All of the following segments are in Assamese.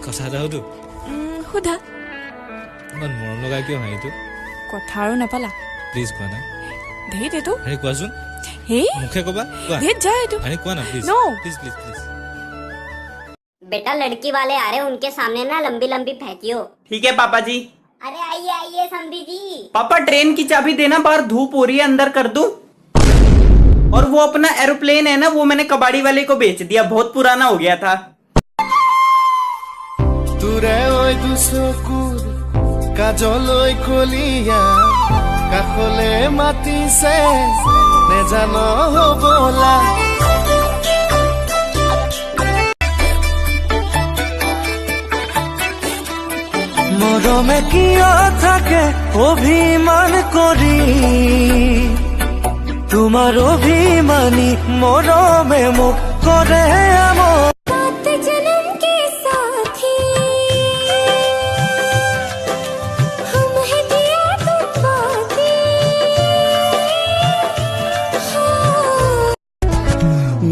কথা এটা সুধো সোধা ইমান মৰম লগাই কিয় হাঁহিটো কথা আৰু নাপালা প্লিজ কোৱা না ধেত এইটো হাঁহি কোৱাচোন হেই মুখে ক'বা কোৱা ধেত যা এইটো হাঁহি কোৱা না please no please please please बेटा लड़की वाले आ रहे हैं उनके सामने ना लंबी लंबी फेंकियो ठीक है पापा जी अरे आइए आइए समधी जी पापा ट्रेन की चाबी देना बाहर धूप हो रही है अंदर कर दूं और वो अपना एरोप्लेन है ना वो मैंने कबाड़ी वाले को बेच दिया बहुत पुराना हो गया था तुरे ओय दुसकुर काजलय कलिया काखले मातिसे नेजानो हबला মরমে কিয় থাকে অভিমান করি তোমার অভিমানী মরমে মুখ করে আমার जन्म के साथी हम है दिया तुम बाती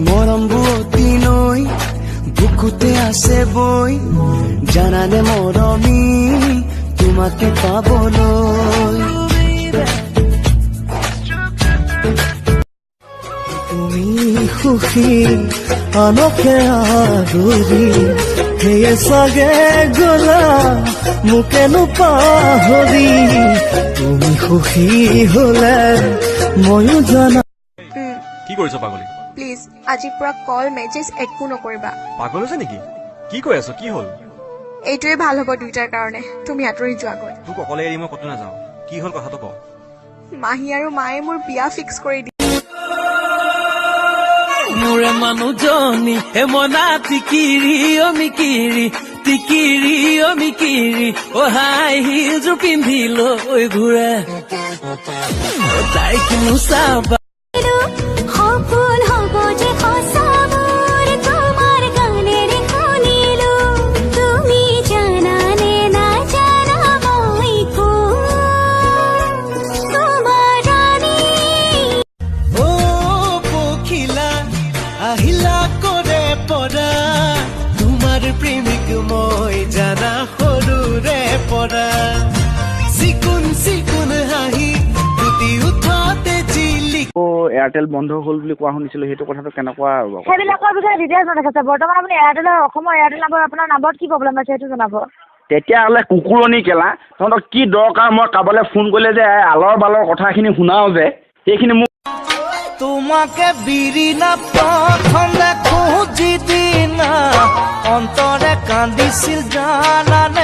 মরম বুয়তি নৈ বুকুতে আছে বই জানানে মরমি তোমাকে পাবলৈ তুমি সুখী আনকে আদৰি সেয়ে চাগে গলা মোকেনো পাহৰি তুমি সুখী হলে ময়ো জানা কি কৰিছ পাগলী প্লিজ আজিৰ পৰা কল মেছেজ একো নকৰিবা পাগল হৈছে নেকি কি কৈ আছ কি হ'ল এইটোৱে ভাল হ'ব দুইটাৰ কাৰণে তুমি আঁতৰি যোৱাগৈ তোক অকলে এৰি মই ক'তো নাযাওঁ কি হ'ল কথাটো ক মাহী আৰু মায়ে মোৰ বিয়া ফিক্স কৰি দি মোৰে মানুহজনী হেমনা টিকিৰি অ মিকিৰি অ হাই হিলযোৰ পিন্ধি লৈ ঘূৰে তাই কিনো চাবা সফল হব যে সঁচাবোৰ তোমাৰ গানেৰে শুনিলো তুমি জানানে নাজানা মই তোমাৰ ৰাণী ও পখিলা আহিলা কৰে পৰা তোমাৰ প্ৰেমিক মই জানা সৰুৰে পৰা চিকুন চিকুন হাঁহি ফুটি উঠতে জিলি এয়াৰটেল বন্ধ হ'ল বুলি কোৱা শুনিছিলো সেইটো কথাটো কেনেকুৱা সেইবিলাকৰ বিষয়ে ডিটেইলছ জনাইছে বৰ্তমান আপুনি এয়াৰটেলৰ অসমৰ এয়াৰটেল নাম্বাৰ আপোনাৰ নাম্বাৰত কি প্ৰব্লেম আছে সেইটো জনাব তেতিয়াহ'লে কুকুৰণি কেলা তহঁতক কি দৰকাৰ মই কাৰোবালৈ ফোন কৰিলে যে আলৰ বালৰ কথাখিনি শুনাও যে সেইখিনি মোক তোমাকে বিৰি নাপখন দেখো যিদিনা অন্তৰে কান্দিছিল জানানে